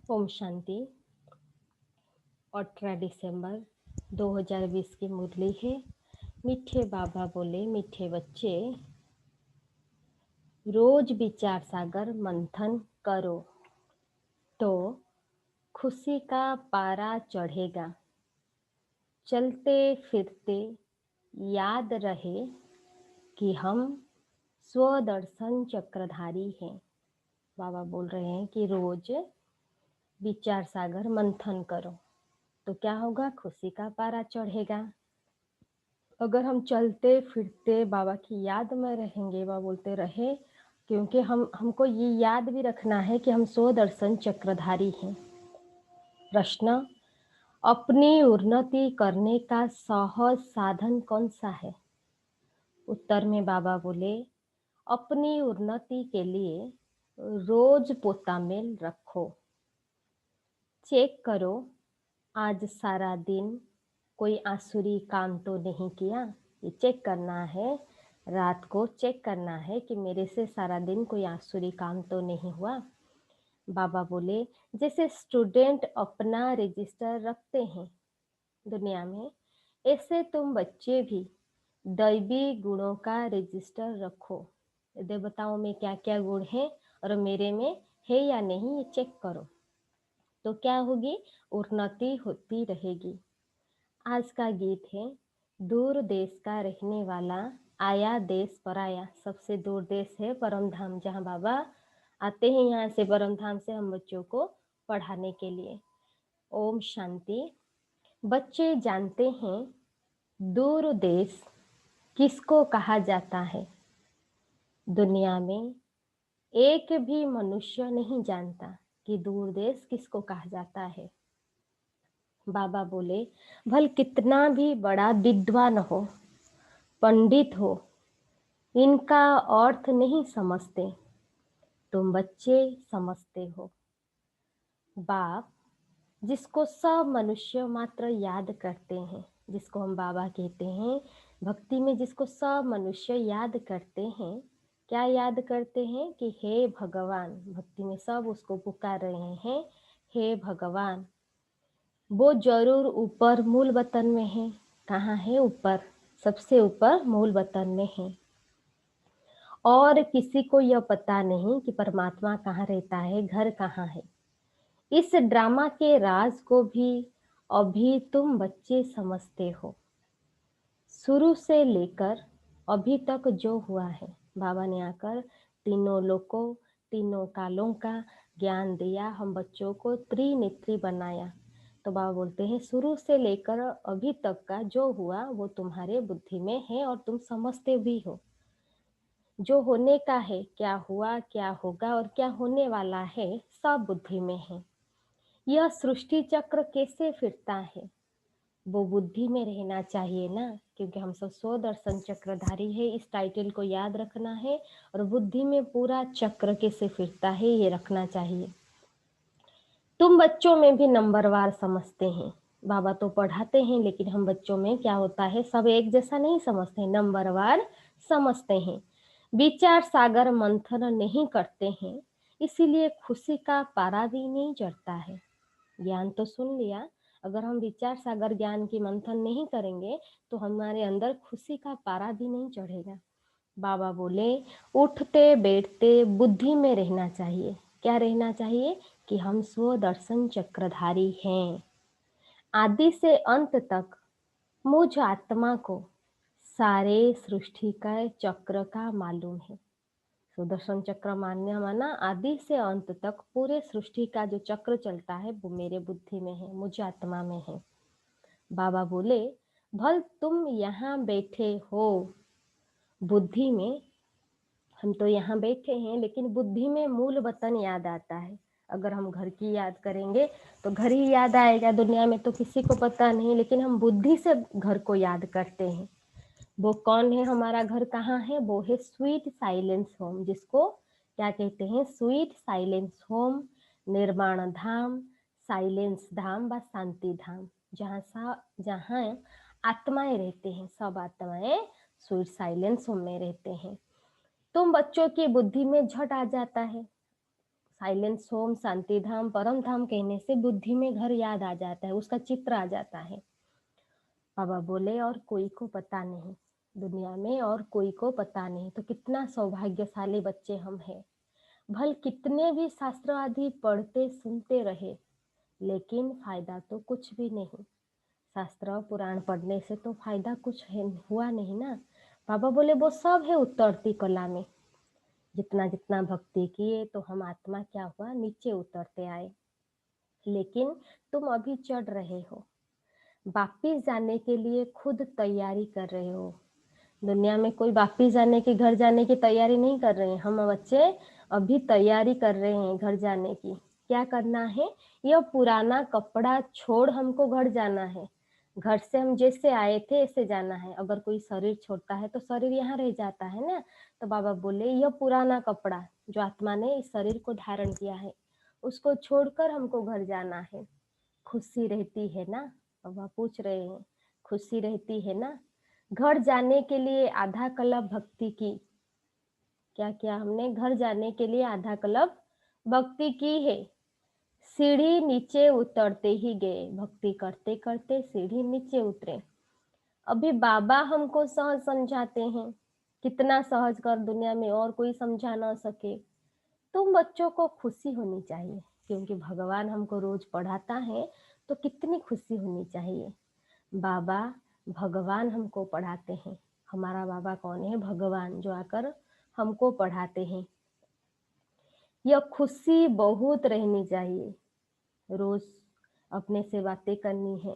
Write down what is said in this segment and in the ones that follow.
ओम शांति। 18 दिसंबर 2020 की मुरली है। मीठे बाबा बोले, मीठे बच्चे, रोज विचार सागर मंथन करो तो खुशी का पारा चढ़ेगा। चलते फिरते याद रहे कि हम स्वदर्शन चक्रधारी हैं। बाबा बोल रहे हैं कि रोज विचार सागर मंथन करो तो क्या होगा, खुशी का पारा चढ़ेगा। अगर हम चलते फिरते बाबा की याद में रहेंगे, बाबा बोलते रहे, क्योंकि हमको ये याद भी रखना है कि हम स्वदर्शन चक्रधारी हैं। प्रश्न, अपनी उन्नति करने का सहज साधन कौन सा है? उत्तर में बाबा बोले, अपनी उन्नति के लिए रोज पोता मेल रखो। चेक करो आज सारा दिन कोई आसुरी काम तो नहीं किया। ये चेक करना है, रात को चेक करना है कि मेरे से सारा दिन कोई आसुरी काम तो नहीं हुआ। बाबा बोले, जैसे स्टूडेंट अपना रजिस्टर रखते हैं दुनिया में, ऐसे तुम बच्चे भी दैवी गुणों का रजिस्टर रखो। देवताओं में क्या क्या गुण है और मेरे में है या नहीं, ये चेक करो तो क्या होगी, उन्नति होती रहेगी। आज का गीत है, दूर देश का रहने वाला आया देश पर आया। सबसे दूर देश है परम धाम, जहाँ बाबा आते हैं, यहाँ से परम धाम से हम बच्चों को पढ़ाने के लिए। ओम शांति। बच्चे जानते हैं दूर देश किसको कहा जाता है? दुनिया में एक भी मनुष्य नहीं जानता कि दूर देश किसको कहा जाता है। बाबा बोले, भल कितना भी बड़ा विद्वान हो, पंडित हो, इनका अर्थ नहीं समझते, तुम बच्चे समझते हो। बाप जिसको सब मनुष्य मात्र याद करते हैं, जिसको हम बाबा कहते हैं, भक्ति में जिसको सब मनुष्य याद करते हैं, क्या याद करते हैं कि हे भगवान। भक्ति में सब उसको पुकार रहे हैं, हे भगवान। वो जरूर ऊपर मूल वतन में है। कहाँ है? ऊपर, सबसे ऊपर मूल वतन में है। और किसी को यह पता नहीं कि परमात्मा कहाँ रहता है, घर कहाँ है। इस ड्रामा के राज को भी अभी तुम बच्चे समझते हो। शुरू से लेकर अभी तक जो हुआ है, बाबा ने आकर तीनों लोकों, तीनों कालों का ज्ञान दिया, हम बच्चों को त्रिनेत्री बनाया। तो बाबा बोलते हैं, शुरू से लेकर अभी तक का जो हुआ वो तुम्हारे बुद्धि में है और तुम समझते भी हो। जो होने का है, क्या हुआ, क्या होगा और क्या होने वाला है, सब बुद्धि में है। यह सृष्टि चक्र कैसे फिरता है, वो बुद्धि में रहना चाहिए ना, क्योंकि हम सब स्वदर्शन चक्रधारी है। इस टाइटल को याद रखना है और बुद्धि में पूरा चक्र कैसे फिरता है ये रखना चाहिए। तुम बच्चों में भी नंबरवार समझते हैं। बाबा तो पढ़ाते हैं, लेकिन हम बच्चों में क्या होता है, सब एक जैसा नहीं समझते, नंबरवार समझते हैं। विचार सागर मंथन नहीं करते हैं, इसीलिए खुशी का पारा भी नहीं चढ़ता है। ज्ञान तो सुन लिया, अगर हम विचार सागर ज्ञान की मंथन नहीं करेंगे तो हमारे अंदर खुशी का पारा भी नहीं चढ़ेगा। बाबा बोले, उठते बैठते बुद्धि में रहना चाहिए। क्या रहना चाहिए? कि हम स्वदर्शन चक्रधारी हैं। आदि से अंत तक मुझ आत्मा को सारे सृष्टि का चक्र का मालूम है। सुदर्शन चक्र मान्य माना आदि से अंत तक पूरे सृष्टि का जो चक्र चलता है वो मेरे बुद्धि में है, मुझ आत्मा में है। बाबा बोले, भल तुम यहाँ बैठे हो बुद्धि में, हम तो यहाँ बैठे हैं, लेकिन बुद्धि में मूल वतन याद आता है। अगर हम घर की याद करेंगे तो घर ही याद आएगा। दुनिया में तो किसी को पता नहीं, लेकिन हम बुद्धि से घर को याद करते हैं। वो कौन है, हमारा घर कहाँ है? वो है स्वीट साइलेंस होम, जिसको क्या कहते हैं? स्वीट साइलेंस होम, निर्वाण धाम, साइलेंस धाम व शांति धाम, जहाँ आत्माएं रहते हैं। सब आत्माएं स्वीट साइलेंस होम में रहते हैं। तुम बच्चों की बुद्धि में झट आ जाता है, साइलेंस होम शांति धाम परम धाम कहने से बुद्धि में घर याद आ जाता है, उसका चित्र आ जाता है। बाबा बोले और कोई को पता नहीं, दुनिया में और कोई को पता नहीं, तो कितना सौभाग्यशाली बच्चे हम हैं। भल कितने भी शास्त्र आदि पढ़ते सुनते रहे, लेकिन फायदा तो कुछ भी नहीं। शास्त्र पुराण पढ़ने से तो फायदा कुछ है हुआ नहीं ना। बाबा बोले वो सब है उतरती कला में। जितना जितना भक्ति किए तो हम आत्मा क्या हुआ, नीचे उतरते आए। लेकिन तुम अभी चढ़ रहे हो, वापिस जाने के लिए खुद तैयारी कर रहे हो। दुनिया में कोई वापिस जाने की, घर जाने की तैयारी नहीं कर रहे हैं। हम बच्चे अभी तैयारी कर रहे हैं घर जाने की। क्या करना है, यह पुराना कपड़ा छोड़ हमको घर जाना है। घर से हम जैसे आए थे ऐसे जाना है। अगर कोई शरीर छोड़ता है तो शरीर यहाँ रह जाता है ना। तो बाबा बोले यह पुराना कपड़ा जो आत्मा ने इस शरीर को धारण किया है, उसको छोड़कर हमको घर जाना है। खुशी रहती है ना? बाबा पूछ रहे हैं, खुशी रहती है ना? घर जाने के लिए आधा कल्प भक्ति की। क्या किया हमने? घर जाने के लिए आधा कल्प भक्ति की है। सीढ़ी नीचे उतरते ही गए, भक्ति करते करते सीढ़ी नीचे उतरे। अभी बाबा हमको सहज समझाते हैं। कितना सहज कर दुनिया में और कोई समझा ना सके। तुम बच्चों को खुशी होनी चाहिए, क्योंकि भगवान हमको रोज पढ़ाता है, तो कितनी खुशी होनी चाहिए। बाबा भगवान हमको पढ़ाते हैं। हमारा बाबा कौन है? भगवान, जो आकर हमको पढ़ाते हैं। यह खुशी बहुत रहनी चाहिए। रोज अपने से बातें करनी है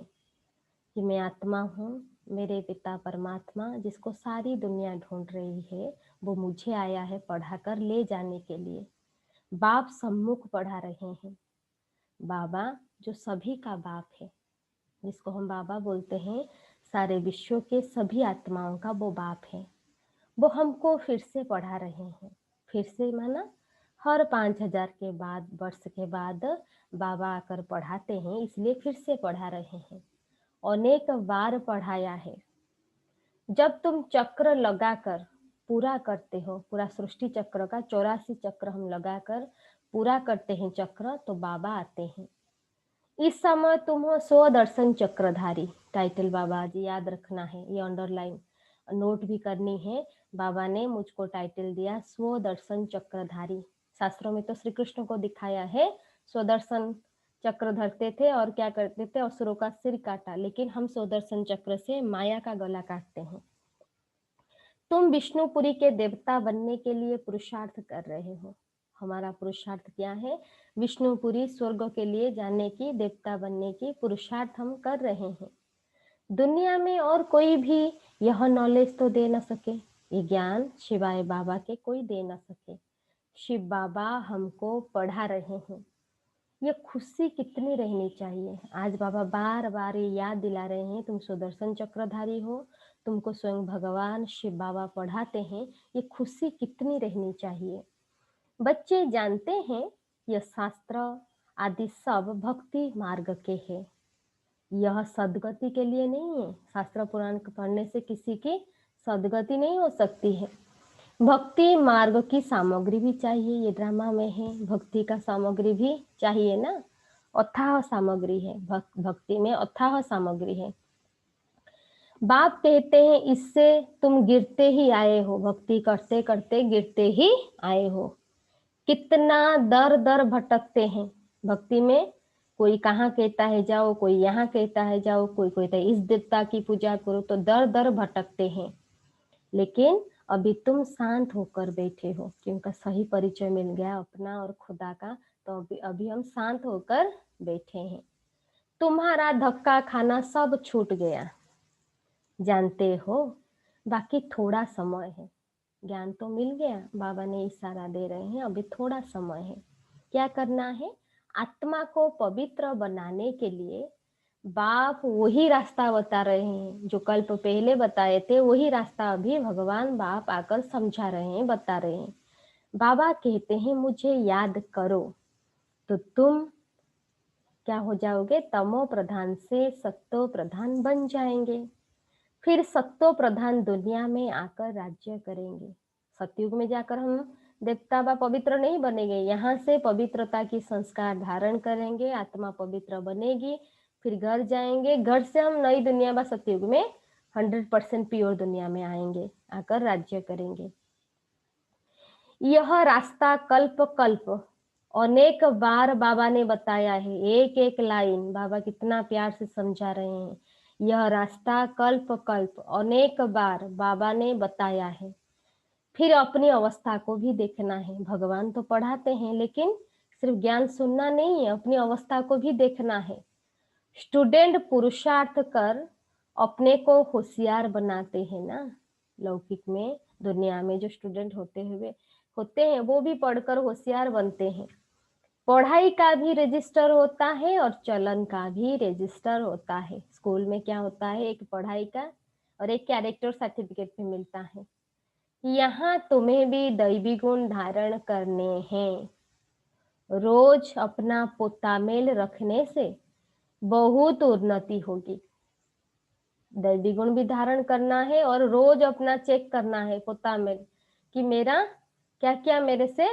कि मैं आत्मा हूँ, मेरे पिता परमात्मा जिसको सारी दुनिया ढूंढ रही है, वो मुझे आया है पढ़ाकर ले जाने के लिए। बाप सम्मुख पढ़ा रहे हैं। बाबा जो सभी का बाप है, जिसको हम बाबा बोलते हैं, सारे विश्व के सभी आत्माओं का वो बाप है। वो हमको फिर से पढ़ा रहे हैं। फिर से माना हर 5,000 के बाद, वर्ष के बाद बाबा आकर पढ़ाते हैं, इसलिए फिर से पढ़ा रहे हैं। अनेक बार पढ़ाया है। जब तुम चक्र लगाकर पूरा करते हो, पूरा सृष्टि चक्र का 84 चक्र हम लगाकर पूरा करते हैं चक्र, तो बाबा आते हैं। इस समय तुम हो स्वदर्शन चक्रधारी। टाइटल बाबा जी याद रखना है, ये अंडरलाइन नोट भी करनी है। बाबा ने मुझको टाइटल दिया स्वदर्शन चक्रधारी। शास्त्रों में तो श्री कृष्ण को दिखाया है स्वदर्शन चक्र धरते थे और क्या करते थे, असुरों का सिर काटा। लेकिन हम स्वदर्शन चक्र से माया का गला काटते हैं। तुम विष्णुपुरी के देवता बनने के लिए पुरुषार्थ कर रहे हो। हमारा पुरुषार्थ क्या है? विष्णुपुरी स्वर्ग के लिए जाने की, देवता बनने की पुरुषार्थ हम कर रहे हैं। दुनिया में और कोई भी यह नॉलेज तो दे न सके, ये ज्ञान शिवाय बाबा के कोई दे न सके। शिव बाबा हमको पढ़ा रहे हैं। ये खुशी कितनी रहनी चाहिए। आज बाबा बार बार ये याद दिला रहे हैं, तुम सुदर्शन चक्रधारी हो, तुमको स्वयं भगवान शिव बाबा पढ़ाते हैं। ये खुशी कितनी रहनी चाहिए। बच्चे जानते हैं यह शास्त्र आदि सब भक्ति मार्ग के हैं। यह सदगति के लिए नहीं है। शास्त्र पुराण पढ़ने से किसी की सदगति नहीं हो सकती है। भक्ति मार्ग की सामग्री भी चाहिए। ये ड्रामा में है, भक्ति का सामग्री भी चाहिए ना। अथाह सामग्री है, भक्ति में अथाह सामग्री है। बाप कहते हैं इससे तुम गिरते ही आए हो, भक्ति करते करते गिरते ही आए हो। कितना दर दर भटकते हैं भक्ति में। कोई कहाँ कहता है जाओ, कोई यहाँ कहता है जाओ, कोई कहता है इस देवता की पूजा करो, तो दर दर भटकते हैं। लेकिन अभी तुम शांत होकर बैठे हो कि उनका सही परिचय मिल गया अपना और खुदा का, तो अभी हम शांत होकर बैठे हैं। तुम्हारा धक्का खाना सब छूट गया, जानते हो। बाकी थोड़ा समय है। ज्ञान तो मिल गया, बाबा ने इशारा दे रहे हैं, अभी थोड़ा समय है। क्या करना है? आत्मा को पवित्र बनाने के लिए बाप वही रास्ता बता रहे हैं जो कल्प पहले बताए थे। वही रास्ता अभी भगवान बाप आकर समझा रहे हैं, बता रहे हैं। बाबा कहते हैं मुझे याद करो, तो तुम क्या हो जाओगे? तमो प्रधान से सत्तो प्रधान बन जाएंगे। फिर सत्तो प्रधान दुनिया में आकर राज्य करेंगे। सतयुग में जाकर हम देवता बा पवित्र नहीं बनेंगे, यहाँ से पवित्रता की संस्कार धारण करेंगे, आत्मा पवित्र बनेगी, फिर घर जाएंगे, घर से हम नई दुनिया बा सतयुग में 100% प्योर दुनिया में आएंगे, आकर राज्य करेंगे। यह रास्ता कल्प कल्प अनेक बार बाबा ने बताया है, एक एक लाइन बाबा कितना प्यार से समझा रहे हैं। यह रास्ता कल्प कल्प अनेक बार बाबा ने बताया है। फिर अपनी अवस्था को भी देखना है। भगवान तो पढ़ाते हैं, लेकिन सिर्फ ज्ञान सुनना नहीं है, अपनी अवस्था को भी देखना है। स्टूडेंट पुरुषार्थ कर अपने को होशियार बनाते हैं ना। लौकिक में, दुनिया में जो स्टूडेंट होते हैं वो भी पढ़कर होशियार बनते हैं। पढ़ाई का भी रजिस्टर होता है और चलन का भी रजिस्टर होता है। स्कूल में क्या होता है, एक पढ़ाई का और एक कैरेक्टर सर्टिफिकेट भी मिलता है। यहाँ तुम्हें भी दैवी गुण धारण करने हैं। रोज अपना पोतामेल रखने से बहुत उन्नति होगी। दैवी गुण भी धारण करना है और रोज अपना चेक करना है पोतामेल कि मेरा क्या क्या मेरे से,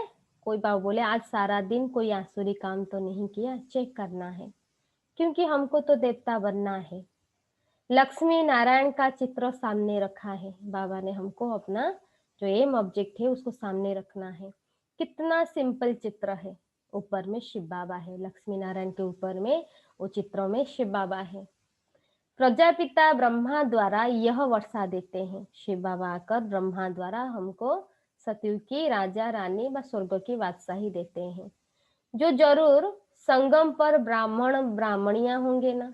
कोई बाबा बोले आज सारा दिन कोई आसुरी काम तो नहीं किया, चेक करना है, क्योंकि हमको तो देवता बनना है। लक्ष्मी नारायण का चित्र सामने रखा है बाबा ने हमको, अपना जो एम ऑब्जेक्ट है उसको सामने रखना है। कितना सिंपल चित्र है। ऊपर में शिव बाबा है, लक्ष्मी नारायण के ऊपर में वो चित्रों में शिव बाबा है। प्रजापिता ब्रह्मा द्वारा यह वर्षा देते हैं। शिव बाबा आकर ब्रह्मा द्वारा हमको सतयुग की राजा रानी व स्वर्ग की बादशाही देते हैं, जो जरूर संगम पर ब्राह्मण ब्राह्मणियां होंगे ना।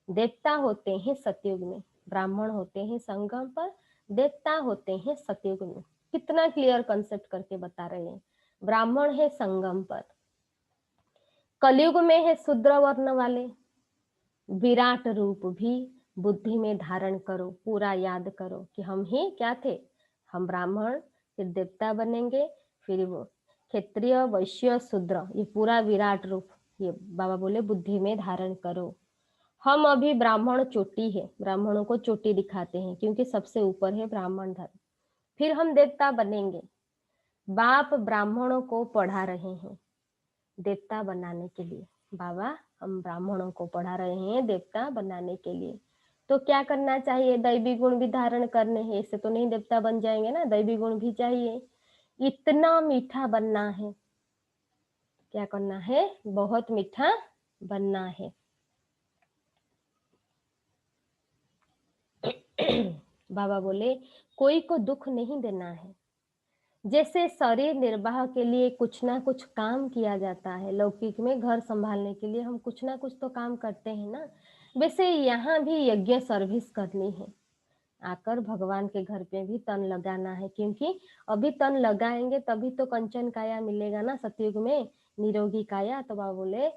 देवता होते हैं सतयुग में, ब्राह्मण होते हैं संगम पर, देवता होते हैं सतयुग में। कितना क्लियर कंसेप्ट करके बता रहे हैं। ब्राह्मण है संगम पर, कलयुग में है शूद्र वर्ण वाले। विराट रूप भी बुद्धि में धारण करो, पूरा याद करो कि हम ही क्या थे, हम ब्राह्मण, फिर देवता बनेंगे, फिर वो क्षत्रिय वैश्य शूद्र, ये पूरा विराट रूप ये बाबा बोले बुद्धि में धारण करो। हम अभी ब्राह्मण चोटी है, ब्राह्मणों को चोटी दिखाते हैं क्योंकि सबसे ऊपर है ब्राह्मण धर्म। फिर हम देवता बनेंगे। बाप ब्राह्मणों को पढ़ा रहे हैं देवता बनाने के लिए। बाबा हम ब्राह्मणों को पढ़ा रहे हैं देवता बनाने के लिए। तो क्या करना चाहिए, दैवी गुण भी धारण करने हैं, इससे तो नहीं देवता बन जाएंगे ना, दैवी गुण भी चाहिए। इतना मीठा बनना है, क्या करना है, बहुत मीठा बनना है। बाबा बोले कोई को दुख नहीं देना है। जैसे शरीर निर्वाह के लिए कुछ ना कुछ काम किया जाता है, लौकिक में घर संभालने के लिए हम कुछ ना कुछ तो काम करते हैं ना, वैसे यहाँ भी यज्ञ सर्विस करनी है। आकर भगवान के घर पे भी तन लगाना है, क्योंकि अभी तन लगाएंगे तभी तो कंचन काया मिलेगा ना सतयुग में, निरोगी काया। तो बाबा बोले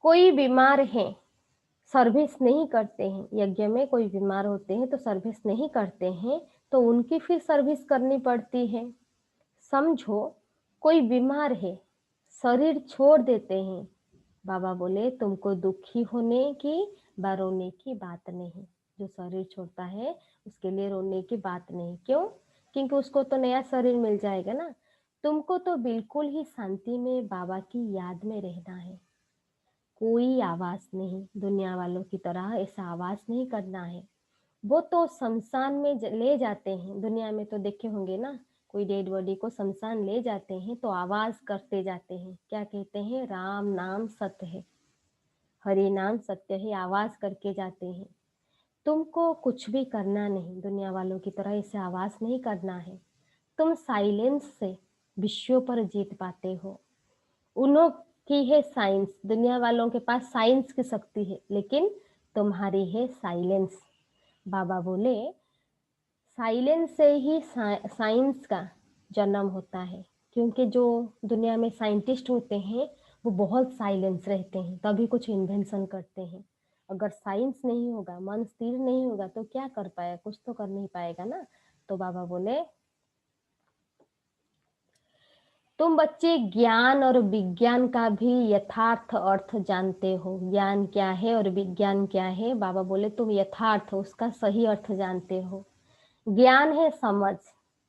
कोई बीमार है, सर्विस नहीं करते हैं, यज्ञ में कोई बीमार होते हैं तो सर्विस नहीं करते हैं, तो उनकी फिर सर्विस करनी पड़ती है। समझो कोई बीमार है, शरीर छोड़ देते हैं, बाबा बोले तुमको दुखी होने की व रोने की बात नहीं। जो शरीर छोड़ता है उसके लिए रोने की बात नहीं। क्यों? क्योंकि उसको तो नया शरीर मिल जाएगा ना। तुमको तो बिल्कुल ही शांति में बाबा की याद में रहना है। कोई आवाज नहीं, दुनिया वालों की तरह ऐसा आवाज नहीं करना है। वो तो शमशान में ले जाते हैं, दुनिया में तो देखे होंगे ना, कोई डेड बॉडी को शमशान ले जाते हैं तो आवाज करते जाते हैं, क्या कहते हैं, राम नाम सत्य है, हरि नाम सत्य है, आवाज करके जाते हैं। तुमको कुछ भी करना नहीं, दुनिया वालों की तरह ऐसे आवाज नहीं करना है। तुम साइलेंस से विश्व पर जीत पाते हो। उन्हों की है साइंस, दुनिया वालों के पास साइंस की शक्ति है, लेकिन तुम्हारी है साइलेंस। बाबा बोले साइलेंस से ही साइंस का जन्म होता है, क्योंकि जो दुनिया में साइंटिस्ट होते हैं वो बहुत साइलेंस रहते हैं तभी कुछ इन्वेंशन करते हैं। अगर साइंस नहीं होगा, मन स्थिर नहीं होगा तो क्या कर पाएगा, कुछ तो कर नहीं पाएगा ना। तो बाबा बोले तुम बच्चे ज्ञान और विज्ञान का भी यथार्थ अर्थ जानते हो। ज्ञान क्या है और विज्ञान क्या है, बाबा बोले तुम यथार्थ उसका सही अर्थ जानते हो। ज्ञान है समझ,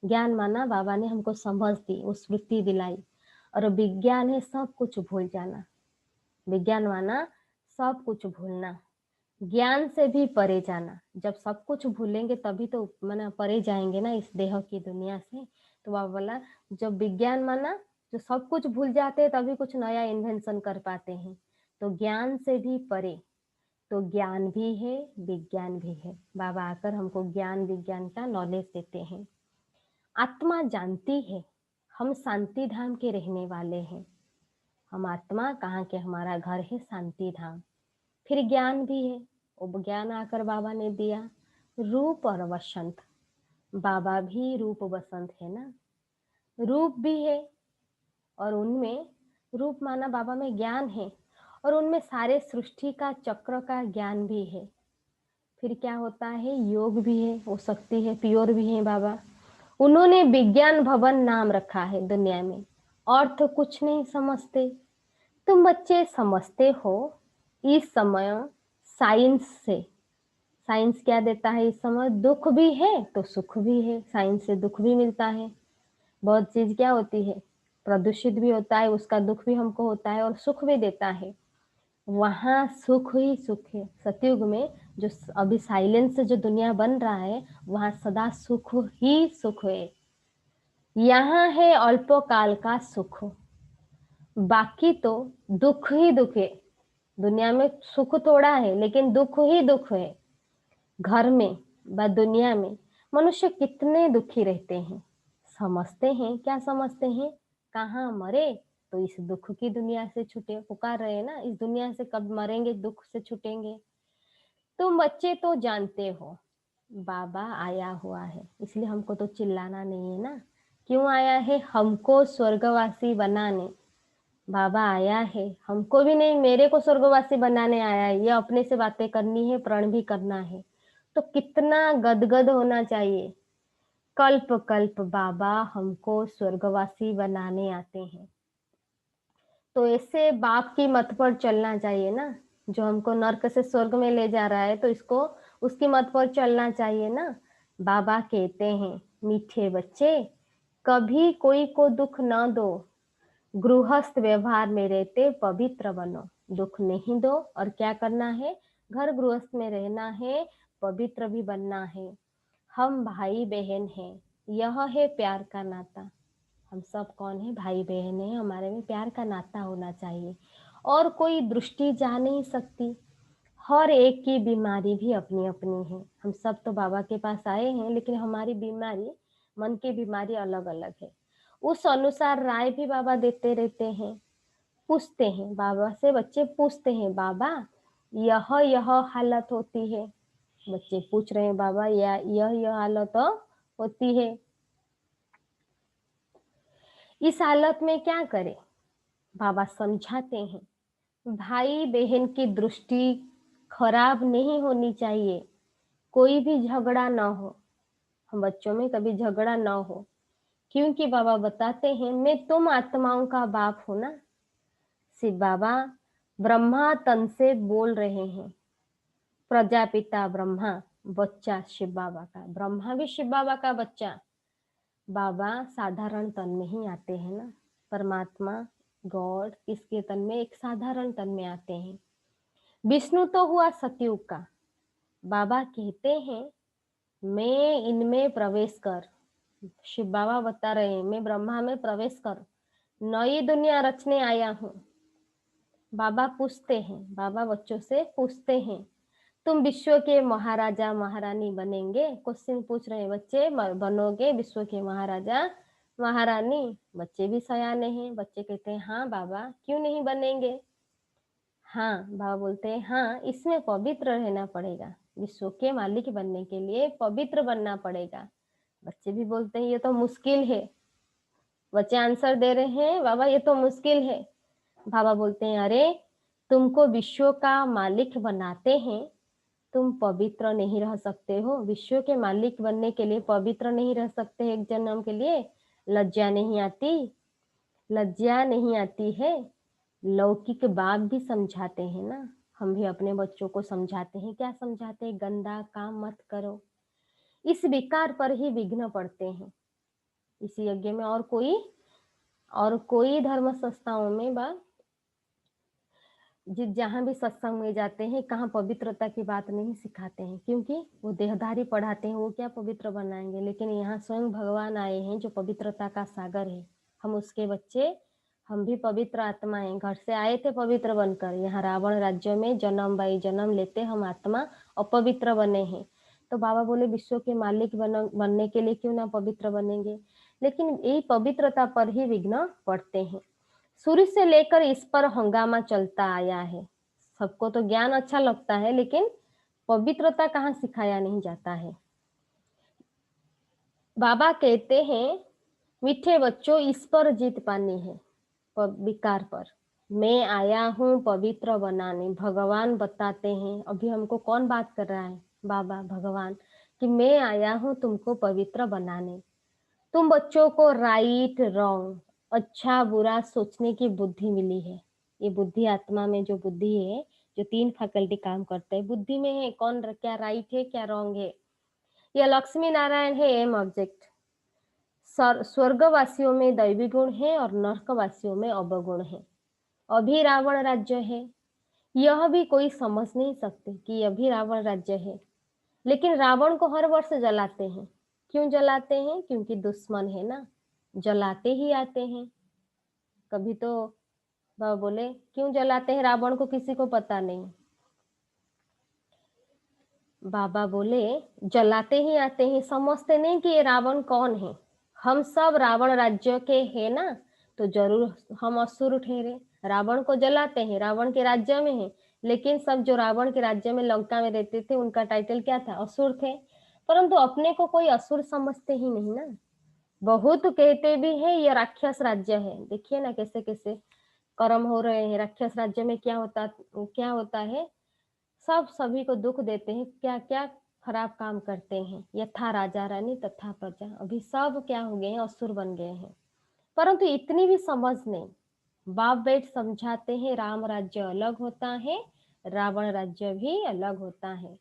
ज्ञान माना बाबा ने हमको समझ दी, वो स्मृति दिलाई। और विज्ञान है सब कुछ भूल जाना। विज्ञान माना सब कुछ भूलना, ज्ञान से भी परे जाना। जब सब कुछ भूलेंगे तभी तो माना परे जाएंगे ना इस देह की दुनिया से। तो बाबा बोला जब विज्ञान माना जो सब कुछ भूल जाते हैं तभी कुछ नया इन्वेंशन कर पाते हैं। तो ज्ञान से भी परे, तो ज्ञान भी है विज्ञान भी है। बाबा आकर हमको ज्ञान विज्ञान का नॉलेज देते हैं। आत्मा जानती है हम शांति धाम के रहने वाले हैं। हम आत्मा कहाँ के, हमारा घर है शांति धाम। फिर ज्ञान भी है, वो ज्ञान आकर बाबा ने दिया। रूप और वसंत, बाबा भी रूप वसंत है ना, रूप भी है। और उनमें रूप माना बाबा में ज्ञान है, और उनमें सारे सृष्टि का चक्र का ज्ञान भी है। फिर क्या होता है, योग भी है, वो शक्ति है, प्योर भी है बाबा। उन्होंने विज्ञान भवन नाम रखा है दुनिया में। अर्थ कुछ नहीं समझते, तुम बच्चे समझते हो इस समय साइंस से। साइंस क्या देता है इस समय, दुख भी है तो सुख भी है। साइंस से दुख भी मिलता है। बहुत चीज क्या होती है, प्रदूषित भी होता है, उसका दुख भी हमको होता है, और सुख भी देता है। वहां सुख ही सुख है। सतयुग में जो अभी साइलेंस से जो दुनिया बन रहा है, वहां सदा सुख ही सुख है। यहाँ है अल्पकाल का सुख, बाकी तो दुख ही दुख है। दुनिया में सुख थोड़ा है लेकिन दुख ही दुख है। घर में व दुनिया में मनुष्य कितने दुखी रहते हैं। समझते हैं, क्या समझते हैं, कहाँ मरे तो इस दुख की दुनिया से छूटे, पुकार रहे हैं ना, इस दुनिया से कब मरेंगे, दुख से छूटेंगे। तुम बच्चे तो जानते हो बाबा आया हुआ है, इसलिए हमको तो चिल्लाना नहीं है ना। क्यों आया है, हमको स्वर्गवासी बनाने। बाबा आया है, हमको भी नहीं, मेरे को स्वर्गवासी बनाने आया है। ये अपने से बातें करनी है, प्रण भी करना है। तो कितना गदगद होना चाहिए। कल्प कल्प बाबा हमको स्वर्गवासी बनाने आते हैं। तो ऐसे बाप की मत पर चलना चाहिए ना। जो हमको नर्क से स्वर्ग में ले जा रहा है तो इसको उसकी मत पर चलना चाहिए ना। बाबा कहते हैं मीठे बच्चे कभी कोई को दुख न दो, गृहस्थ व्यवहार में रहते पवित्र बनो। दुख नहीं दो, और क्या करना है, घर गृहस्थ में रहना है, पवित्र भी बनना है। हम भाई बहन हैं, यह है प्यार का नाता। हम सब कौन है, भाई बहन है, हमारे में प्यार का नाता होना चाहिए। और कोई दृष्टि जा नहीं सकती। हर एक की बीमारी भी अपनी अपनी है। हम सब तो बाबा के पास आए हैं, लेकिन हमारी बीमारी, मन की बीमारी अलग अलग है। उस अनुसार राय भी बाबा देते रहते हैं। पूछते हैं बाबा से, बच्चे पूछते हैं बाबा यह हालत होती है। बच्चे पूछ रहे हैं बाबा यह हालत होती है, इस हालत में क्या करें। बाबा समझाते हैं भाई बहन की दृष्टि खराब नहीं होनी चाहिए, कोई भी झगड़ा ना हो, हम बच्चों में कभी झगड़ा ना हो। क्योंकि बाबा बताते हैं मैं तुम आत्माओं का बाप हूं ना। शिव बाबा ब्रह्मा तन से बोल रहे हैं, प्रजापिता ब्रह्मा बच्चा शिव बाबा का, ब्रह्मा भी शिव बाबा का बच्चा। बाबा साधारण तन में ही आते हैं ना, परमात्मा गॉड इसके तन में एक साधारण तन में आते हैं। विष्णु तो हुआ सतयुग का। बाबा कहते हैं मैं इनमें प्रवेश कर, शिव बाबा बता रहे हैं मैं ब्रह्मा में प्रवेश कर नई दुनिया रचने आया हूँ। बाबा पूछते हैं, बाबा बच्चों से पूछते हैं तुम विश्व के महाराजा महारानी बनेंगे। क्वेश्चन पूछ रहे हैं बच्चे, बनोगे विश्व के महाराजा महारानी। बच्चे भी सयाने हैं, बच्चे कहते हैं हाँ बाबा क्यों नहीं बनेंगे। हाँ बाबा बोलते हैं हाँ इसमें पवित्र रहना पड़ेगा, विश्व के मालिक बनने के लिए पवित्र बनना पड़ेगा। बच्चे भी बोलते हैं ये तो मुश्किल है। बच्चे आंसर दे रहे हैं बाबा ये तो मुश्किल है। बाबा बोलते हैं अरे तुमको विश्व का मालिक बनाते हैं, तुम पवित्र नहीं रह सकते हो। विश्व के मालिक बनने के लिए पवित्र नहीं रह सकते, एक जन्म के लिए लज्जा नहीं आती, लज्जा नहीं आती है। लौकिक बाप भी समझाते हैं ना, हम भी अपने बच्चों को समझाते हैं। क्या समझाते हैं, गंदा काम मत करो। इस विकार पर ही विघ्न पड़ते हैं। इसी यज्ञ में और कोई धर्म संस्थाओं में जहाँ भी सत्संग में जाते हैं, कहाँ पवित्रता की बात नहीं सिखाते हैं, क्योंकि वो देहधारी पढ़ाते हैं, वो क्या पवित्र बनाएंगे। लेकिन यहाँ स्वयं भगवान आए हैं जो पवित्रता का सागर है। हम उसके बच्चे, हम भी पवित्र आत्माएं, घर से आए थे पवित्र बनकर, यहाँ रावण राज्य में जन्म बाई जन्म लेते हम आत्मा अपवित्र बने हैं। तो बाबा बोले विश्व के मालिक बनने के लिए क्यों ना पवित्र बनेंगे। लेकिन यही पवित्रता पर ही विघ्न पड़ते हैं। शुरू से लेकर इस पर हंगामा चलता आया है। सबको तो ज्ञान अच्छा लगता है, लेकिन पवित्रता कहाँ सिखाया नहीं जाता है। बाबा कहते हैं, मीठे बच्चों, इस पर जीत पानी है, विकार पर। मैं आया हूँ पवित्र बनाने, भगवान बताते हैं। अभी हमको कौन बात कर रहा है? बाबा भगवान, कि मैं आया हूँ तुमको पवित्र बनाने। तुम बच्चों को राइट रॉन्ग, अच्छा बुरा सोचने की बुद्धि मिली है। ये बुद्धि, आत्मा में जो बुद्धि है, जो 3 फैकल्टी काम करते हैं, बुद्धि में है कौन क्या राइट है क्या रॉन्ग है। यह लक्ष्मी नारायण है एम ऑब्जेक्ट। स्वर्गवासियों में दैवी गुण है और नरकवासियों में अवगुण है। अभी रावण राज्य है, यह भी कोई समझ नहीं सकते कि यह भी रावण राज्य है। लेकिन रावण को हर वर्ष जलाते हैं। क्यों जलाते हैं? क्योंकि दुश्मन है ना, जलाते ही आते हैं। कभी तो बाबा बोले क्यों जलाते हैं रावण को, किसी को पता नहीं। बाबा बोले जलाते ही आते हैं, समझते नहीं कि ये रावण कौन है। हम सब रावण राज्य के हैं ना, तो जरूर हम असुर ठहरे। रावण को जलाते हैं, रावण के राज्य में है, लेकिन सब जो रावण के राज्य में लंका में रहते थे उनका टाइटल क्या था? असुर थे। परंतु अपने को कोई असुर समझते ही नहीं ना। बहुत कहते भी हैं ये राक्षस राज्य है। देखिए ना कैसे कैसे कर्म हो रहे हैं। राक्षस राज्य में क्या होता है? सब सभी को दुख देते हैं, क्या क्या खराब काम करते हैं। यथा राजा रानी तथा प्रजा, अभी सब क्या हो गए हैं? असुर बन गए हैं। परंतु इतनी भी समझ नहीं। बाप बेट समझाते हैं राम राज्य अलग होता है, रावण राज्य भी अलग होता है।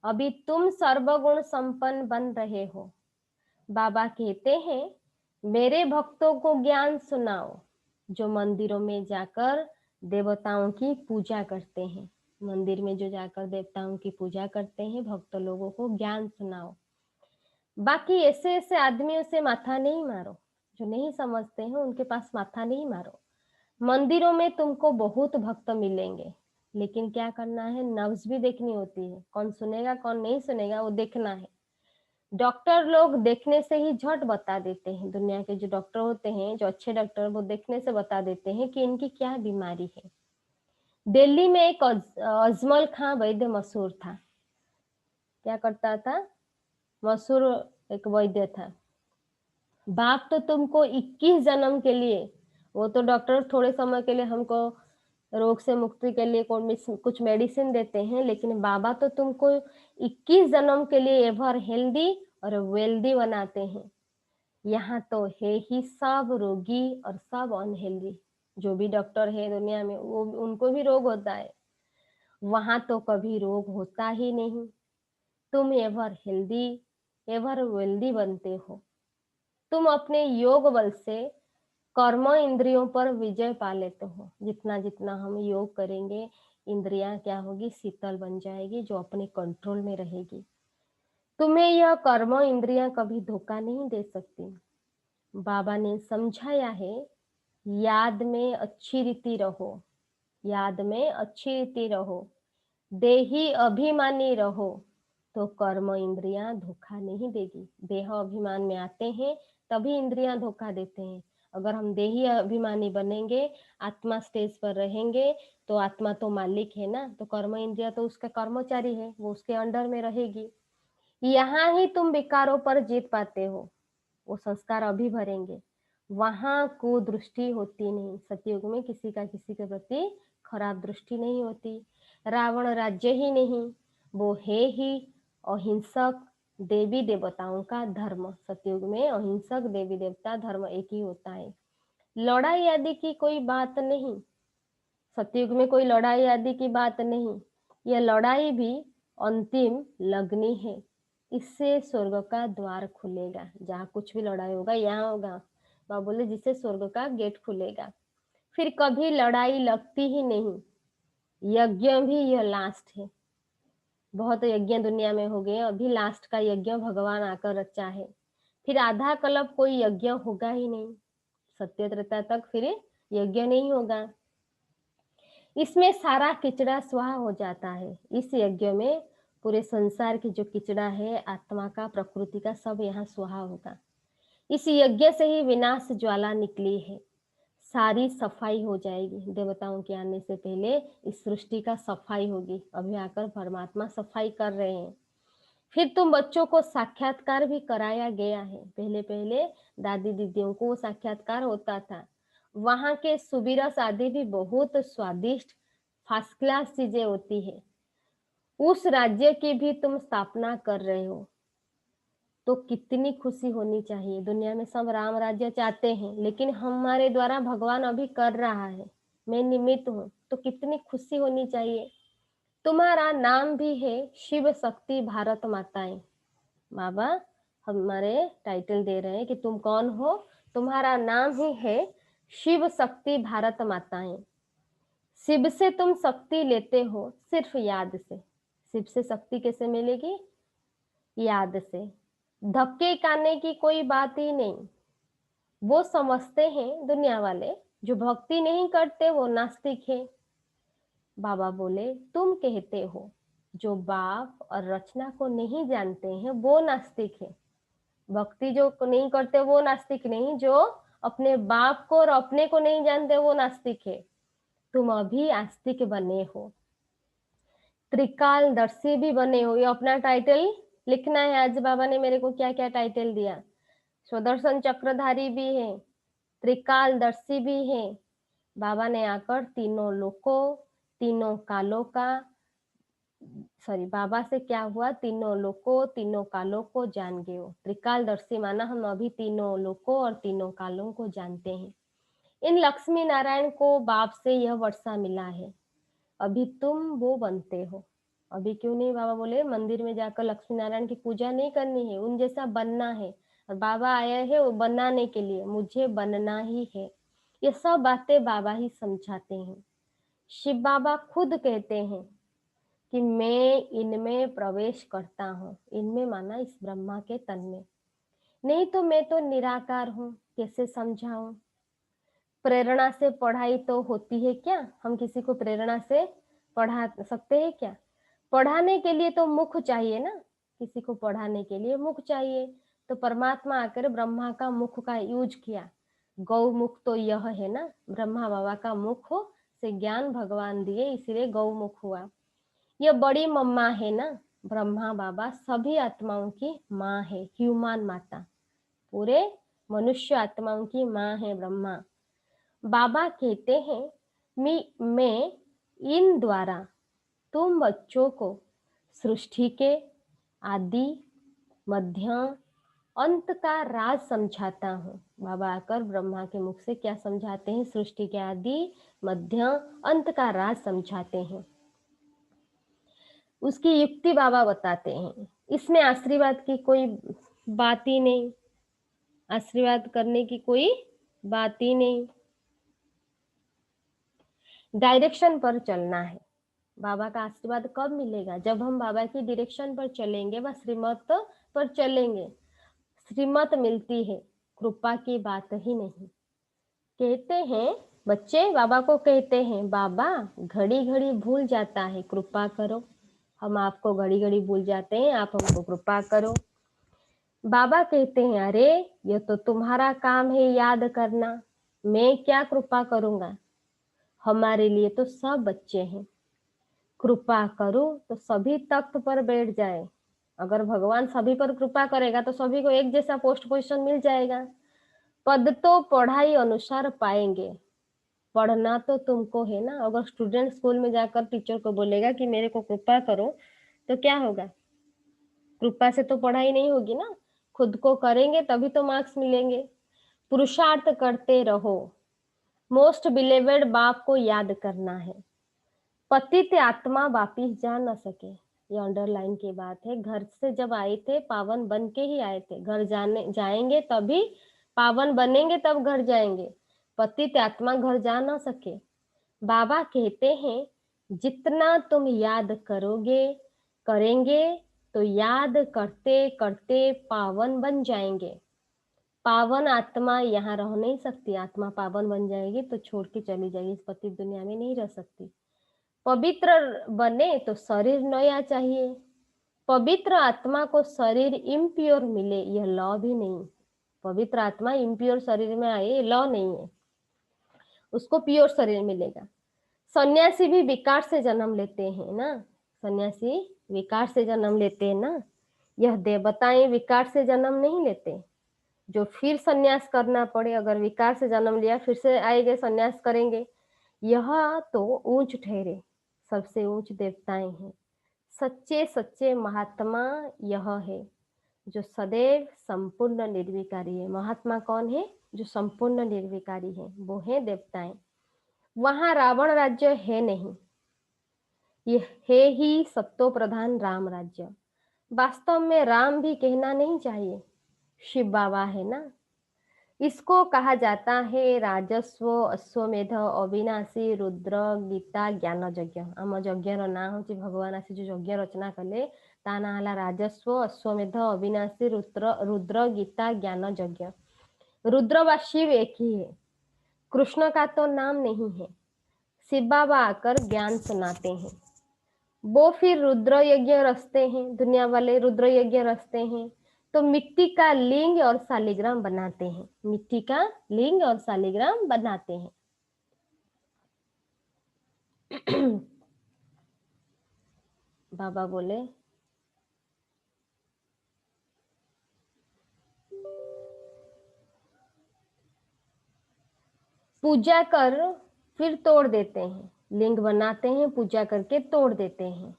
अभी तुम सर्वगुण संपन्न बन रहे हो। बाबा कहते हैं, मेरे भक्तों को ज्ञान सुनाओ, जो मंदिरों में जाकर देवताओं की पूजा करते हैं। मंदिर में जो जाकर देवताओं की पूजा करते हैं, भक्त लोगों को ज्ञान सुनाओ। बाकी ऐसे ऐसे आदमियों से माथा नहीं मारो, जो नहीं समझते हैं उनके पास माथा नहीं मारो। मंदिरों में तुमको बहुत भक्त मिलेंगे, लेकिन क्या करना है? नब्ज भी देखनी होती है। कौन सुनेगा कौन नहीं सुनेगा वो देखना है। डॉक्टर लोग देखने से ही झट बता देते हैं। दुनिया के जो डॉक्टर होते हैं, जो अच्छे डॉक्टर, वो देखने से बता देते हैं कि इनकी क्या बीमारी है। दिल्ली में एक अजमल खां वैद्य मशहूर था। क्या करता था? मशहूर एक वैद्य था। बाप तो तुमको 21 जन्म के लिए, वो तो डॉक्टर थोड़े समय के लिए हमको रोग से मुक्ति के लिए कुछ मेडिसिन देते हैं, लेकिन बाबा तो तुमको 21 जन्म के लिए एवर हेल्दी और वेल्दी बनाते हैं। यहाँ तो है ही सब रोगी और सब अनहेल्दी। जो भी डॉक्टर है दुनिया में, वो उनको भी रोग होता है। वहां तो कभी रोग होता ही नहीं। तुम एवर हेल्दी एवर वेल्दी बनते हो। तुम अपने योग बल से कर्म इंद्रियों पर विजय पा लेते हो। जितना जितना हम योग करेंगे, इंद्रियां क्या होगी? शीतल बन जाएगी, जो अपने कंट्रोल में रहेगी। तुम्हें यह कर्म इंद्रियां कभी धोखा नहीं दे सकती। बाबा ने समझाया है, याद में अच्छी रीति रहो, याद में अच्छी रीति रहो, देही अभिमानी रहो, तो कर्म इंद्रियां धोखा नहीं देगी। देह अभिमान में आते हैं तभी इंद्रियां धोखा देते हैं। अगर हम देही अभिमानी बनेंगे, आत्मा स्टेज पर रहेंगे, तो आत्मा तो मालिक है ना, तो कर्म इंद्रिया तो उसका कर्मचारी है, वो उसके अंडर में रहेगी। यहाँ ही तुम विकारों पर जीत पाते हो। वो संस्कार अभी भरेंगे। वहां को दृष्टि होती नहीं। सतयुग में किसी का किसी के प्रति खराब दृष्टि नहीं होती। रावण राज्य ही नहीं, वो है ही अहिंसक देवी देवताओं का धर्म। सतयुग में अहिंसक देवी देवता धर्म एक ही होता है। लड़ाई आदि की कोई बात नहीं। सतयुग में कोई लड़ाई आदि की बात नहीं। यह लड़ाई भी अंतिम लगनी है। इससे स्वर्ग का द्वार खुलेगा। जहाँ कुछ भी लड़ाई होगा यहाँ होगा। बाबा बोले जिससे स्वर्ग का गेट खुलेगा। फिर कभी लड़ाई लगती ही नहीं। यज्ञ भी यह लास्ट है। बहुत यज्ञ दुनिया में हो गए, अभी लास्ट का यज्ञ भगवान आकर रचा है। फिर आधा कल्प कोई यज्ञ होगा ही नहीं। सत्य त्रेता तक फिर यज्ञ नहीं होगा। इसमें सारा किचड़ा स्वाहा हो जाता है। इस यज्ञ में पूरे संसार की जो किचड़ा है, आत्मा का, प्रकृति का, सब यहाँ स्वाहा होगा। इस यज्ञ से ही विनाश ज्वाला निकली है। सारी सफाई हो जाएगी। देवताओं के आने से पहले इस सृष्टि का सफाई होगी। अभी आकर परमात्मा सफाई कर रहे हैं। फिर तुम बच्चों को साक्षात्कार भी कराया गया है। पहले पहले दादी दीदियों को साक्षात्कार होता था। वहां के सुबीरस आदि भी बहुत स्वादिष्ट फर्स्ट क्लास चीजें होती है। उस राज्य की भी तुम स्थापना कर रहे हो, तो कितनी खुशी होनी चाहिए। दुनिया में सब राम राज्य चाहते हैं, लेकिन हमारे द्वारा भगवान अभी कर रहा है, मैं निमित्त हूँ, तो कितनी खुशी होनी चाहिए। तुम्हारा नाम भी है शिव शक्ति भारत माताएं। बाबा हमारे टाइटल दे रहे हैं कि तुम कौन हो। तुम्हारा नाम ही है शिव शक्ति भारत माताएं। शिव से तुम शक्ति लेते हो सिर्फ याद से। शिव से शक्ति कैसे मिलेगी? याद से। धक्के खाने की कोई बात ही नहीं। वो समझते हैं दुनिया वाले, जो भक्ति नहीं करते वो नास्तिक है। बाबा बोले तुम कहते हो जो बाप और रचना को नहीं जानते हैं वो नास्तिक है। भक्ति जो नहीं करते वो नास्तिक नहीं, जो अपने बाप को और अपने को नहीं जानते वो नास्तिक है। तुम अभी आस्तिक बने हो, त्रिकालदर्शी भी बने हो। ये अपना टाइटल लिखना है। आज बाबा ने मेरे को क्या क्या टाइटल दिया। स्वदर्शन चक्रधारी भी है, त्रिकालदर्शी भी है। बाबा ने आकर तीनों लोकों, तीनों कालों का, सॉरी, बाबा से क्या हुआ, तीनों लोकों तीनों कालों को जान गए हो। त्रिकालदर्शी माना हम अभी तीनों लोकों और तीनों कालों को जानते हैं। इन लक्ष्मी नारायण को बाप से यह वर्षा मिला है। अभी तुम वो बनते हो। अभी क्यों नहीं? बाबा बोले मंदिर में जाकर लक्ष्मी नारायण की पूजा नहीं करनी है, उन जैसा बनना है। और बाबा आया है वो बनाने के लिए, मुझे बनना ही है। ये सब बातें बाबा ही समझाते हैं। शिव बाबा खुद कहते हैं कि मैं इनमें प्रवेश करता हूँ। इनमें माना इस ब्रह्मा के तन में। नहीं तो मैं तो निराकार हूँ, कैसे समझाऊं? प्रेरणा से पढ़ाई तो होती है क्या? हम किसी को प्रेरणा से पढ़ा सकते हैं क्या? पढ़ाने के लिए तो मुख चाहिए ना। किसी को पढ़ाने के लिए मुख चाहिए। तो परमात्मा आकर ब्रह्मा का मुख का यूज किया। गौ मुख तो यह है ना, ब्रह्मा बाबा का मुख से ज्ञान भगवान दिए, इसलिए गौ मुख हुआ। यह बड़ी मम्मा है ना, ब्रह्मा बाबा सभी आत्माओं की माँ है, ह्यूमन माता, पूरे मनुष्य आत्माओं की माँ है ब्रह्मा। बाबा कहते हैं मैं इन द्वारा तुम बच्चों को सृष्टि के आदि, मध्य, अंत का राज समझाता हूँ। बाबा आकर ब्रह्मा के मुख से क्या समझाते हैं? सृष्टि के आदि, मध्य, अंत का राज समझाते हैं। उसकी युक्ति बाबा बताते हैं। इसमें आशीर्वाद की कोई बात ही नहीं, आशीर्वाद करने की कोई बात ही नहीं। डायरेक्शन पर चलना है। बाबा का आशीर्वाद कब मिलेगा? जब हम बाबा की डायरेक्शन पर चलेंगे, व श्रीमत पर चलेंगे। श्रीमत मिलती है, कृपा की बात ही नहीं। कहते हैं बच्चे बाबा को कहते हैं, बाबा घड़ी घड़ी भूल जाता है, कृपा करो। हम आपको घड़ी घड़ी भूल जाते हैं, आप हमको कृपा करो। बाबा कहते हैं अरे ये तो तुम्हारा काम है याद करना, मैं क्या कृपा करूंगा? हमारे लिए तो सब बच्चे हैं। कृपा करो तो सभी तख्त पर बैठ जाए। अगर भगवान सभी पर कृपा करेगा तो सभी को एक जैसा पोस्ट पोजीशन मिल जाएगा। पद तो पढ़ाई अनुसार पाएंगे। पढ़ना तो तुमको है ना। अगर स्टूडेंट स्कूल में जाकर टीचर को बोलेगा कि मेरे को कृपा करो, तो क्या होगा? कृपा से तो पढ़ाई नहीं होगी ना। खुद को करेंगे तभी तो मार्क्स मिलेंगे। पुरुषार्थ करते रहो। मोस्ट बिलीवेड बाप को याद करना है। पतित आत्मा वापिस जा न सके। ये अंडरलाइन की बात है। घर से जब आए थे पावन बन के ही आए थे, घर जाने जाएंगे तभी पावन बनेंगे, तब घर जाएंगे। पतित आत्मा घर जा ना सके। बाबा कहते हैं जितना तुम याद करोगे करेंगे तो याद करते करते पावन बन जाएंगे। पावन आत्मा यहाँ रह नहीं सकती, आत्मा पावन बन जाएगी तो छोड़ के चली जाएगी, इस पतित दुनिया में नहीं रह सकती। पवित्र बने तो शरीर नया चाहिए। पवित्र आत्मा को शरीर इम्प्योर मिले, यह लॉ भी नहीं। पवित्र आत्मा इम्प्योर शरीर में आए, लॉ नहीं है, उसको प्योर शरीर मिलेगा। सन्यासी भी विकार से जन्म लेते हैं ना, सन्यासी विकार से जन्म लेते हैं ना। यह देवताएं विकार से जन्म नहीं लेते, जो फिर सन्यास करना पड़े, अगर विकार से जन्म लिया फिर से आएंगे सन्यास करेंगे, यह तो ऊंच ठहरे। सबसे ऊंच देवताएं हैं। सच्चे सच्चे महात्मा यह है जो सदैव संपूर्ण निर्विकारी है। महात्मा कौन है? जो संपूर्ण निर्विकारी है, वो है देवताएं। वहां रावण राज्य है नहीं, ये है ही सत्तो प्रधान राम राज्य। वास्तव में राम भी कहना नहीं चाहिए, शिव बाबा है ना। इसको कहा जाता है राजस्व अश्वमेध अविनाशी रुद्र गीता ज्ञान यज्ञ। आम यज्ञर ना हूँ भगवान आसी जो यज्ञ रचना कले ता ना है राजस्व अश्वमेध अविनाशी रुद्र गीता ज्ञान यज्ञ। रुद्र व शिव एक ही है, कृष्ण का तो नाम नहीं है। शिव बाबा आकर ज्ञान सुनाते हैं, वो फिर रुद्र यज्ञ रचते हैं, दुनिया वाले रुद्र यज्ञ रचते हैं। तो मिट्टी का लिंग और शालिग्राम बनाते हैं, मिट्टी का लिंग और शालिग्राम बनाते हैं। बाबा बोले पूजा कर फिर तोड़ देते हैं, लिंग बनाते हैं, पूजा करके तोड़ देते हैं।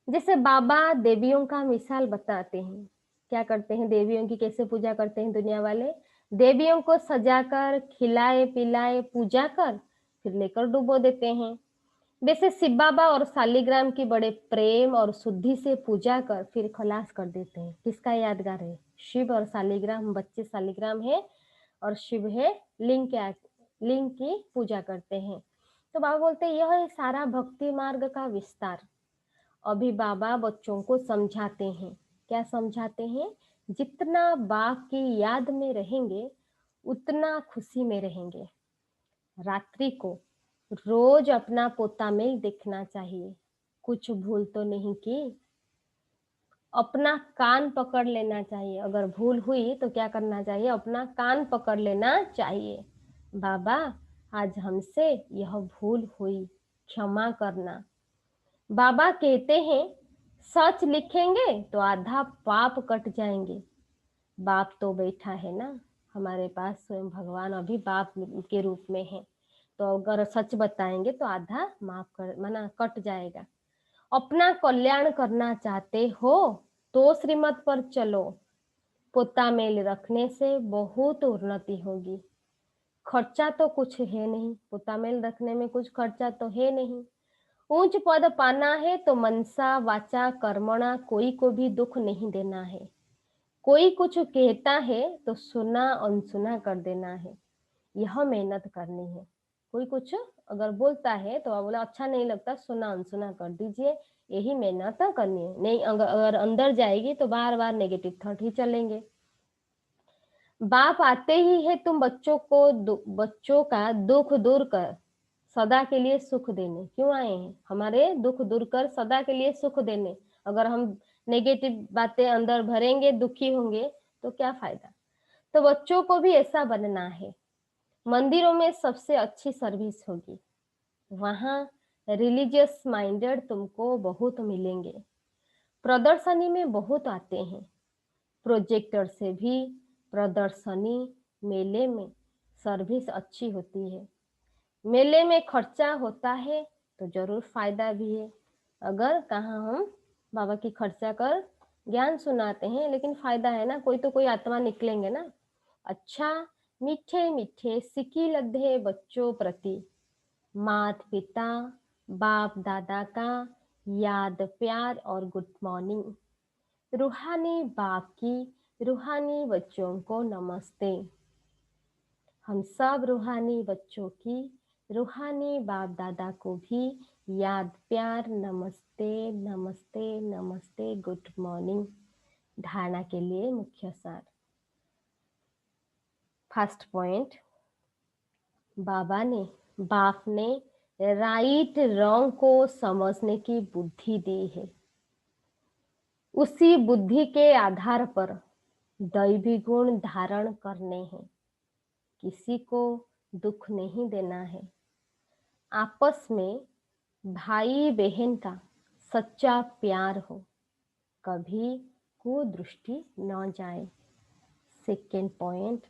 जैसे बाबा देवियों का मिसाल बताते हैं, क्या करते हैं, देवियों की कैसे पूजा करते हैं दुनिया वाले। देवियों को सजाकर खिलाए पिलाए पूजा कर फिर लेकर डुबो देते हैं। वैसे शिव बाबा और शालिग्राम की बड़े प्रेम और शुद्धि से पूजा कर फिर खलास कर देते हैं। किसका यादगार है? शिव और शालिग्राम, बच्चे शालिग्राम है और शिव है, लिंग की पूजा करते हैं। तो बाबा बोलते हैं यह है सारा भक्ति मार्ग का विस्तार। अभी बाबा बच्चों को समझाते हैं, क्या समझाते हैं? जितना बाप की याद में रहेंगे उतना खुशी में रहेंगे। रात्रि को रोज अपना पोता मेल देखना चाहिए, कुछ भूल तो नहीं की। अपना कान पकड़ लेना चाहिए, अगर भूल हुई तो क्या करना चाहिए? अपना कान पकड़ लेना चाहिए। बाबा आज हमसे यह भूल हुई, क्षमा करना। बाबा कहते हैं सच लिखेंगे तो आधा पाप कट जाएंगे। बाप तो बैठा है ना हमारे पास, स्वयं भगवान अभी बाप के रूप में है, तो अगर सच बताएंगे तो आधा माफ कर मना कट जाएगा। अपना कल्याण करना चाहते हो तो श्रीमत पर चलो, पोता मेल रखने से बहुत उन्नति होगी। खर्चा तो कुछ है नहीं, पोता मेल रखने में कुछ खर्चा तो है नहीं। ऊंच पद पाना है तो मनसा वाचा कर्मणा कोई को भी दुख नहीं देना है। कोई कुछ कहता है तो सुना अनसुना कर देना है, यह मेहनत करनी है। कोई कुछ अगर बोलता है तो आप बोला अच्छा नहीं लगता, सुना अनसुना कर दीजिए, यही मेहनत करनी है। नहीं अगर अंदर जाएगी तो बार बार नेगेटिव थॉट ही चलेंगे। बाप आते ही है तुम बच्चों का दुख दूर कर सदा के लिए सुख देने। क्यों आए हैं? हमारे दुख दूर कर सदा के लिए सुख देने। अगर हम नेगेटिव बातें अंदर भरेंगे, दुखी होंगे तो क्या फायदा। तो बच्चों को भी ऐसा बनना है। मंदिरों में सबसे अच्छी सर्विस होगी, वहां रिलीजियस माइंडेड तुमको बहुत मिलेंगे। प्रदर्शनी में बहुत आते हैं, प्रोजेक्टर से भी प्रदर्शनी मेले में सर्विस अच्छी होती है। मेले में खर्चा होता है तो जरूर फायदा भी है। अगर कहाँ हम बाबा की खर्चा कर ज्ञान सुनाते हैं, लेकिन फायदा है ना, कोई तो कोई आत्मा निकलेंगे ना। अच्छा मीठे मीठे सिकी लद्दे बच्चों प्रति मात पिता बाप दादा का याद, प्यार और गुड मॉर्निंग। रूहानी बाप की रूहानी बच्चों को नमस्ते। हम सब रूहानी बच्चों की रूहानी बाप दादा को भी याद, प्यार, नमस्ते नमस्ते नमस्ते, गुड मॉर्निंग। धारणा के लिए मुख्य सार। फर्स्ट पॉइंट, बाप ने राइट रॉन्ग को समझने की बुद्धि दी है। उसी बुद्धि के आधार पर दैवी गुण धारण करने हैं। किसी को दुख नहीं देना है। आपस में भाई बहन का सच्चा प्यार हो, कभी कुदृष्टि न जाए। सेकेंड पॉइंट,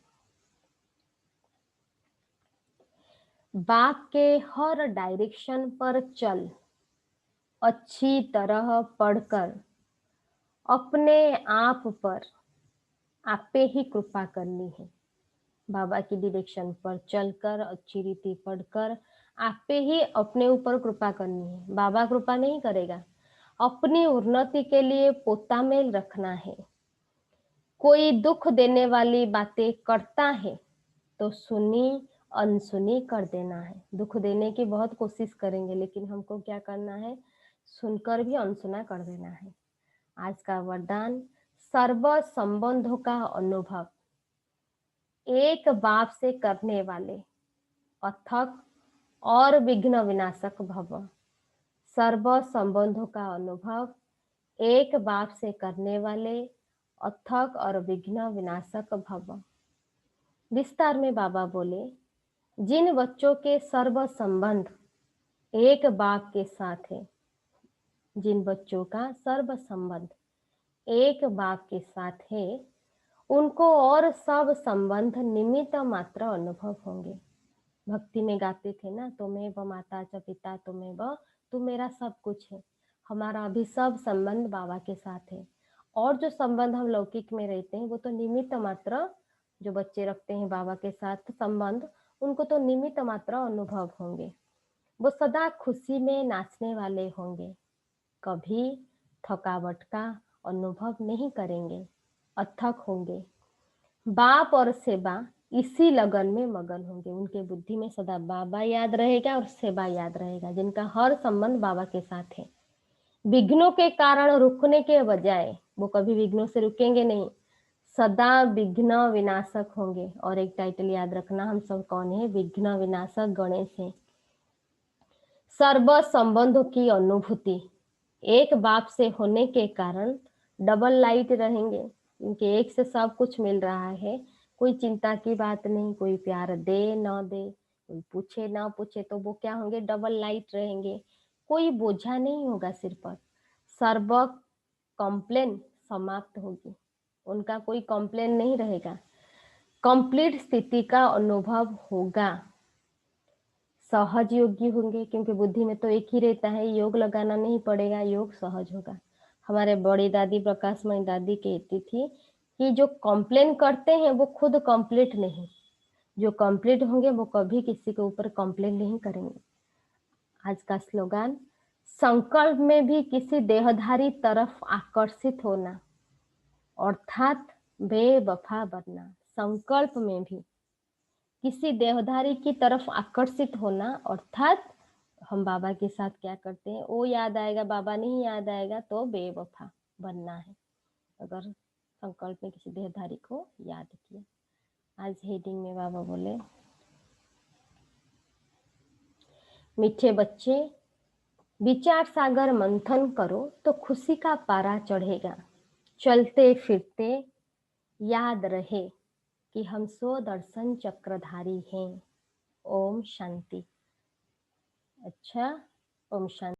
बाप के हर डायरेक्शन पर चल, अच्छी तरह पढ़कर अपने आप पर आपे ही कृपा करनी है। बाबा की डायरेक्शन पर चलकर अच्छी रीति पढ़कर आपे ही अपने ऊपर कृपा करनी है। बाबा कृपा नहीं करेगा। अपनी उन्नति के लिए पोता में रखना है। कोई दुख देने वाली बातें करता है तो सुनी अनसुनी कर देना है। दुख देने की बहुत कोशिश करेंगे, लेकिन हमको क्या करना है, सुनकर भी अनसुना कर देना है। आज का वरदान, सर्व संबंधों का अनुभव एक बाप से करने वाले अथक और विघ्न विनाशक भव। सर्व संबंधों का अनुभव एक बाप से करने वाले अथक और विघ्न विनाशक भव। विस्तार में बाबा बोले, जिन बच्चों के सर्व संबंध एक बाप के साथ है, जिन बच्चों का सर्व संबंध एक बाप के साथ है, उनको और सब संबंध निमित्त मात्र अनुभव होंगे। भक्ति में गाते थे ना, तुम्हें माता च पिता, तुम्हें तू मेरा सब कुछ है। हमारा अभी सब संबंध बाबा के साथ है। और जो संबंध हम लौकिक में रहते हैं वो तो निमित्त मात्र, जो बच्चे रखते हैं बाबा के साथ संबंध, उनको तो निमित्त मात्र अनुभव होंगे। वो सदा खुशी में नाचने वाले होंगे, कभी थकावट का अनुभव नहीं करेंगे, अथक होंगे। बाप और सेवा इसी लगन में मगन होंगे। उनके बुद्धि में सदा बाबा याद रहेगा और सेवा याद रहेगा, जिनका हर संबंध बाबा के साथ है। विघ्नों के कारण रुकने के बजाय वो कभी विघ्नों से रुकेंगे नहीं, सदा विघ्न विनाशक होंगे। और एक टाइटल याद रखना, हम सब कौन है, विघ्न विनाशक गणेश है। सर्व संबंधों की अनुभूति एक बाप से होने के कारण डबल लाइट रहेंगे, क्योंकि एक से सब कुछ मिल रहा है। कोई चिंता की बात नहीं, कोई प्यार दे न दे, कोई पूछे ना पूछे, तो वो क्या होंगे, डबल लाइट रहेंगे। कोई बोझा नहीं होगा सिर पर। सर्व कंप्लेन समाप्त होगी, उनका कोई कंप्लेन नहीं रहेगा। कंप्लीट स्थिति का अनुभव होगा। सहज योगी होंगे, क्योंकि बुद्धि में तो एक ही रहता है, योग लगाना नहीं पड़ेगा, योग सहज होगा। हमारे बड़ी दादी प्रकाशमयी दादी कहती थी कि जो कंप्लेन करते हैं वो खुद कंप्लीट नहीं, जो कंप्लीट होंगे वो कभी किसी के ऊपर कंप्लेन नहीं करेंगे। आज का स्लोगन, संकल्प में भी किसी देहधारी तरफ आकर्षित होना अर्थात बेवफा बनना। संकल्प में भी किसी देहधारी की तरफ आकर्षित होना, अर्थात हम बाबा के साथ क्या करते हैं, वो याद आएगा, बाबा नहीं याद आएगा, तो बेवफा बनना है अगर संकल्प में किसी देहधारी को याद किया। आज हेडिंग में बाबा बोले, मीठे बच्चे, विचार सागर मंथन करो तो खुशी का पारा चढ़ेगा। चलते फिरते याद रहे कि हम स्वदर्शन चक्रधारी हैं। ओम शांति। अच्छा, ओम शांति।